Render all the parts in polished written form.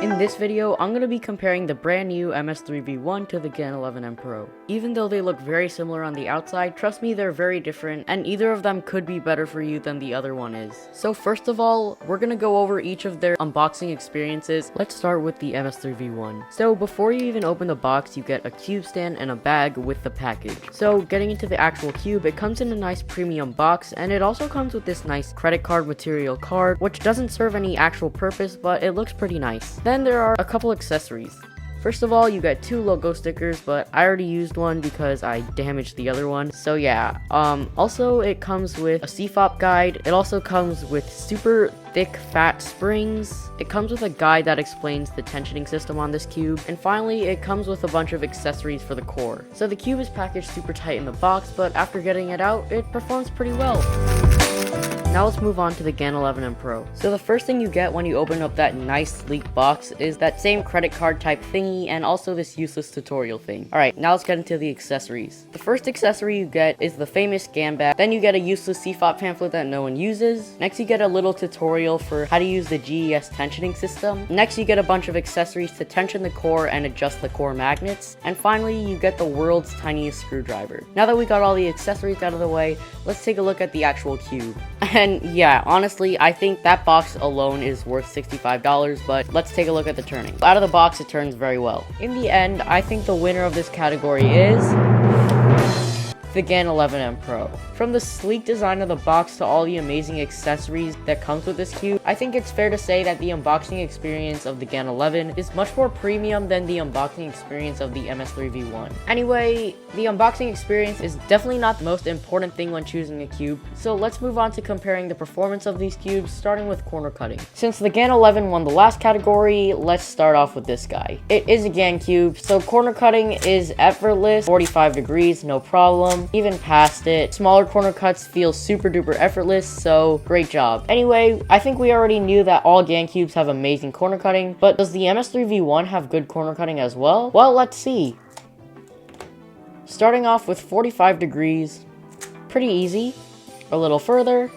In this video, I'm going to be comparing the brand new MS3V1 to the Gan11 M Pro. Even though they look very similar on the outside, trust me, they're very different, and either of them could be better for you than the other one is. So first of all, we're going to go over each of their unboxing experiences. Let's start with the MS3V1. So before you even open the box, you get a cube stand and a bag with the package. So getting into the actual cube, it comes in a nice premium box, and it also comes with this nice credit card material card, which doesn't serve any actual purpose, but it looks pretty nice. Then there are a couple accessories. First of all, you get 2 logo stickers, but I already used one because I damaged the other one. So yeah, also it comes with a CFOP guide. It also comes with super thick fat springs. It comes with a guide that explains the tensioning system on this cube. And finally, it comes with a bunch of accessories for the core. So the cube is packaged super tight in the box, but after getting it out, it performs pretty well. Now let's move on to the Gan11 M Pro. So the first thing you get when you open up that nice sleek box is that same credit card type thingy and also this useless tutorial thing. Alright, now let's get into the accessories. The first accessory you get is the famous GAN bag. Then you get a useless CFOP pamphlet that no one uses. Next you get a little tutorial for how to use the GES tensioning system. Next you get a bunch of accessories to tension the core and adjust the core magnets. And finally you get the world's tiniest screwdriver. Now that we got all the accessories out of the way, let's take a look at the actual cube. And yeah, honestly, I think that box alone is worth $65, but let's take a look at the turning. Out of the box, it turns very well. In the end, I think the winner of this category is the Gan11 M Pro. From the sleek design of the box to all the amazing accessories that comes with this cube, I think it's fair to say that the unboxing experience of the Gan11 is much more premium than the unboxing experience of the MS3V1. Anyway, the unboxing experience is definitely not the most important thing when choosing a cube, so let's move on to comparing the performance of these cubes, starting with corner cutting. Since the Gan11 won the last category, let's start off with this guy. It is a GAN cube, so corner cutting is effortless, 45 degrees, no problem. Even past it, smaller corner cuts feel super duper effortless, so great job. Anyway, I think we already knew that all GAN cubes have amazing corner cutting, but does the MS3V1 have good corner cutting as well? Well, let's see. Starting off with 45 degrees, pretty easy. A little further.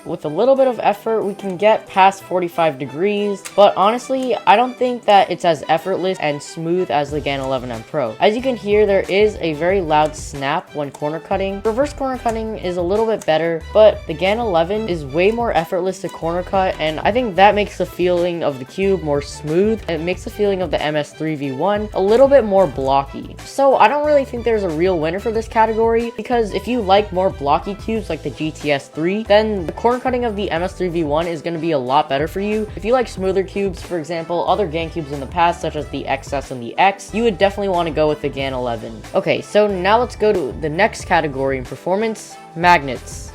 With a little bit of effort, we can get past 45 degrees, but honestly, I don't think that it's as effortless and smooth as the Gan11 M Pro. As you can hear, there is a very loud snap when corner cutting. Reverse corner cutting is a little bit better, but the Gan11 is way more effortless to corner cut, and I think that makes the feeling of the cube more smooth, and it makes the feeling of the MS3V1 a little bit more blocky. So I don't really think there's a real winner for this category, because if you like more blocky cubes like the GTS3, then the corner cutting of the MS3V1 is going to be a lot better for you. If you like smoother cubes, for example, other GAN cubes in the past, such as the XS and the X, you would definitely want to go with the Gan11. Okay, so now let's go to the next category in performance, magnets.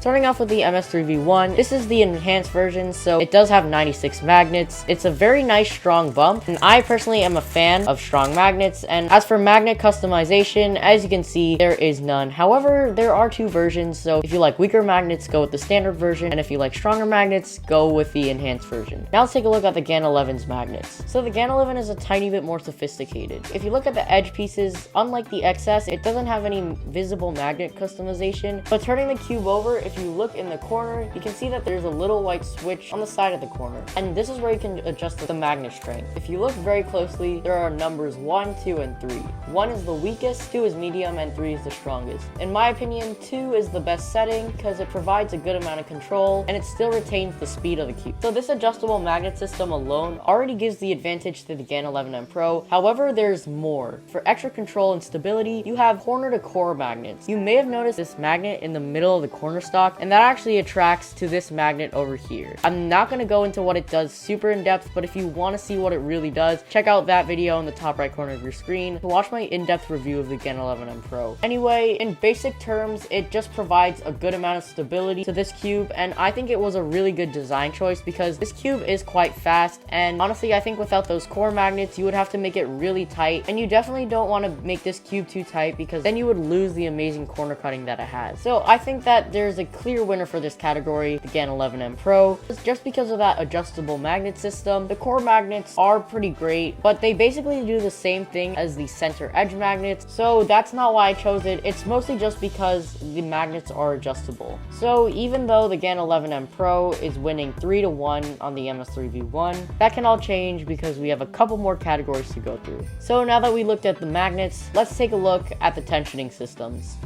Starting off with the MS3V1, this is the enhanced version, so it does have 96 magnets. It's a very nice strong bump, and I personally am a fan of strong magnets, and as for magnet customization, as you can see, there is none. However, there are 2 versions, so if you like weaker magnets, go with the standard version, and if you like stronger magnets, go with the enhanced version. Now let's take a look at the Gan11's magnets. So the Gan11 is a tiny bit more sophisticated. If you look at the edge pieces, unlike the XS, it doesn't have any visible magnet customization, but turning the cube over, if you look in the corner, you can see that there's a little white switch on the side of the corner, and this is where you can adjust the magnet strength. If you look very closely, there are numbers 1, 2, and 3. 1 is the weakest, 2 is medium, and 3 is the strongest. In my opinion, 2 is the best setting because it provides a good amount of control and it still retains the speed of the cube. So this adjustable magnet system alone already gives the advantage to the Gan11 M Pro. However, there's more. For extra control and stability, you have corner to core magnets. You may have noticed this magnet in the middle of the corner stock, and that actually attracts to this magnet over here. I'm not going to go into what it does super in depth, but if you want to see what it really does, check out that video in the top right corner of your screen to watch my in-depth review of the Gan11 M Pro. Anyway, in basic terms, it just provides a good amount of stability to this cube, and I think it was a really good design choice because this cube is quite fast, and honestly, I think without those core magnets, you would have to make it really tight, and you definitely don't want to make this cube too tight because then you would lose the amazing corner cutting that it has. So I think that there's a clear winner for this category, the Gan11 M Pro, just because of that adjustable magnet system. The core magnets are pretty great, but they basically do the same thing as the center edge magnets, so that's not why I chose it. It's mostly just because the magnets are adjustable. So even though the Gan11 M Pro is winning 3-1 on the MS3V1, that can all change because we have a couple more categories to go through. So now that we looked at the magnets, let's take a look at the tensioning systems.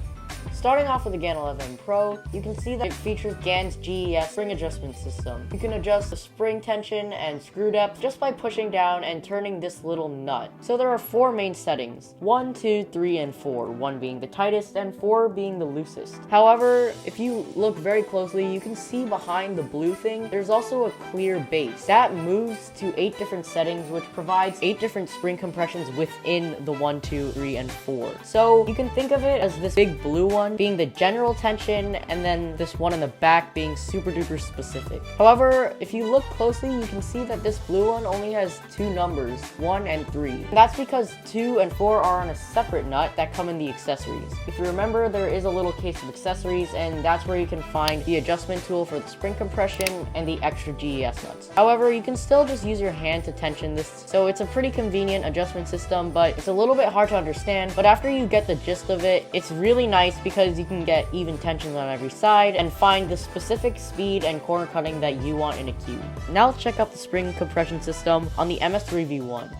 Starting off with the Gan11 Pro, you can see that it features GAN's GES spring adjustment system. You can adjust the spring tension and screw depth just by pushing down and turning this little nut. So there are 4 main settings, 1, 2, 3, and 4, 1 being the tightest and 4 being the loosest. However, if you look very closely, you can see behind the blue thing, there's also a clear base. That moves to 8 different settings, which provides 8 different spring compressions within the 1, 2, 3, and 4. So you can think of it as this big blue one being the general tension, and then this one in the back being super duper specific. However, if you look closely, you can see that this blue one only has 2 numbers, 1 and 3. That's because 2 and 4 are on a separate nut that come in the accessories. If you remember, there is a little case of accessories, and that's where you can find the adjustment tool for the spring compression and the extra GES nuts. However, you can still just use your hand to tension this, so it's a pretty convenient adjustment system, but it's a little bit hard to understand. But after you get the gist of it, it's really nice because you can get even tensions on every side and find the specific speed and corner cutting that you want in a cube. Now let's check out the spring compression system on the MS3V1.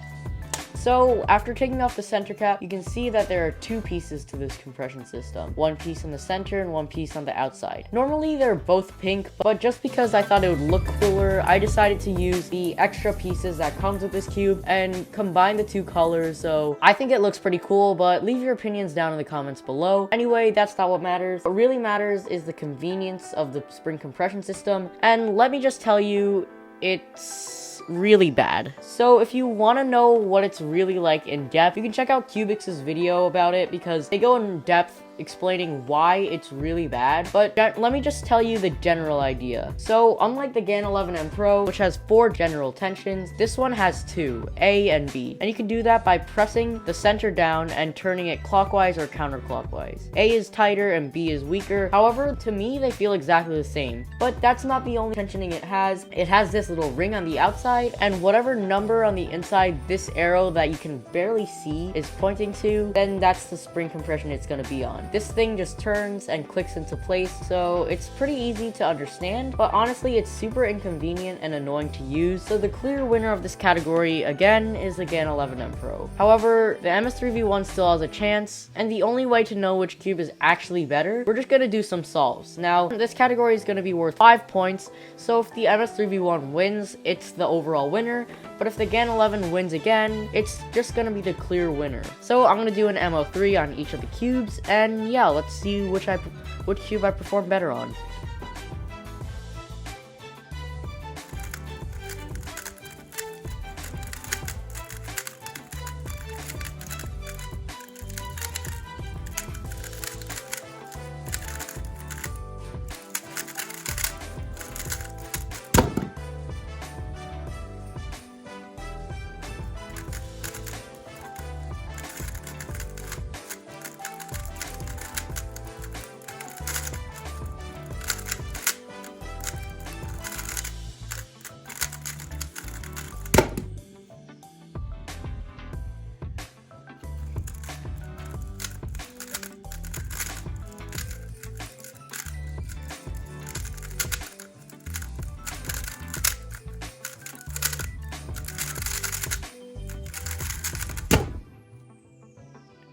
So after taking off the center cap, you can see that there are 2 pieces to this compression system. 1 piece on the center and 1 piece on the outside. Normally they're both pink, but just because I thought it would look cooler, I decided to use the extra pieces that comes with this cube and combine the 2 colors. So I think it looks pretty cool, but leave your opinions down in the comments below. Anyway, that's not what matters. What really matters is the convenience of the spring compression system. And let me just tell you, it's really bad. So if you want to know what it's really like in depth, you can check out Cubics's video about it because they go in depth explaining why it's really bad, but let me just tell you the general idea. So unlike the Gan11 M Pro, which has 4 general tensions, this one has 2, A and B, and you can do that by pressing the center down and turning it clockwise or counterclockwise. A is tighter and B is weaker. However, to me they feel exactly the same, but that's not the only tensioning it has. It has this little ring on the outside, and whatever number on the inside this arrow that you can barely see is pointing to, then that's the spring compression it's going to be on. This thing just turns and clicks into place, so it's pretty easy to understand, but honestly it's super inconvenient and annoying to use. So the clear winner of this category again is the Gan11 M Pro. However, the MS3V1 still has a chance, and the only way to know which cube is actually better, we're just gonna do some solves. Now this category is gonna be worth 5 points, so if the MS3V1 wins, it's the overall winner, but if the Gan11 wins again, it's just gonna be the clear winner. So I'm gonna do an MO3 on each of the cubes, and yeah, let's see which cube I perform better on.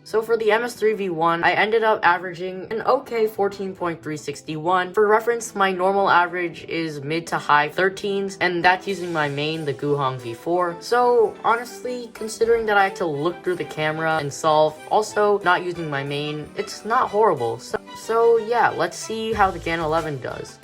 So for the MS3V1, I ended up averaging an okay 14.361. For reference, my normal average is mid to high 13s, and that's using my main, the Guhong V4. So honestly, considering that I had to look through the camera and solve, also not using my main, it's not horrible. So yeah, let's see how the Gan11 does.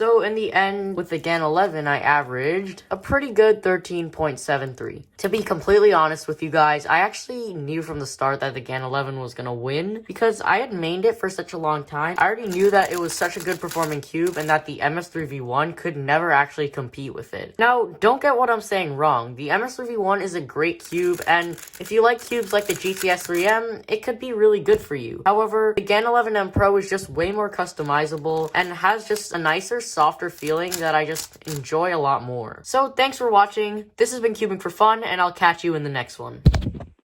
So in the end, with the Gan11, I averaged a pretty good 13.73. To be completely honest with you guys, I actually knew from the start that the Gan11 was gonna win because I had mained it for such a long time. I already knew that it was such a good performing cube and that the MS3V1 could never actually compete with it. Now, don't get what I'm saying wrong. The MS3V1 is a great cube, and if you like cubes like the GTS 3M, it could be really good for you. However, the Gan11 M Pro is just way more customizable and has just a nicer, softer feeling that I just enjoy a lot more. So thanks for watching. This has been Cubing for Fun, and I'll catch you in the next one.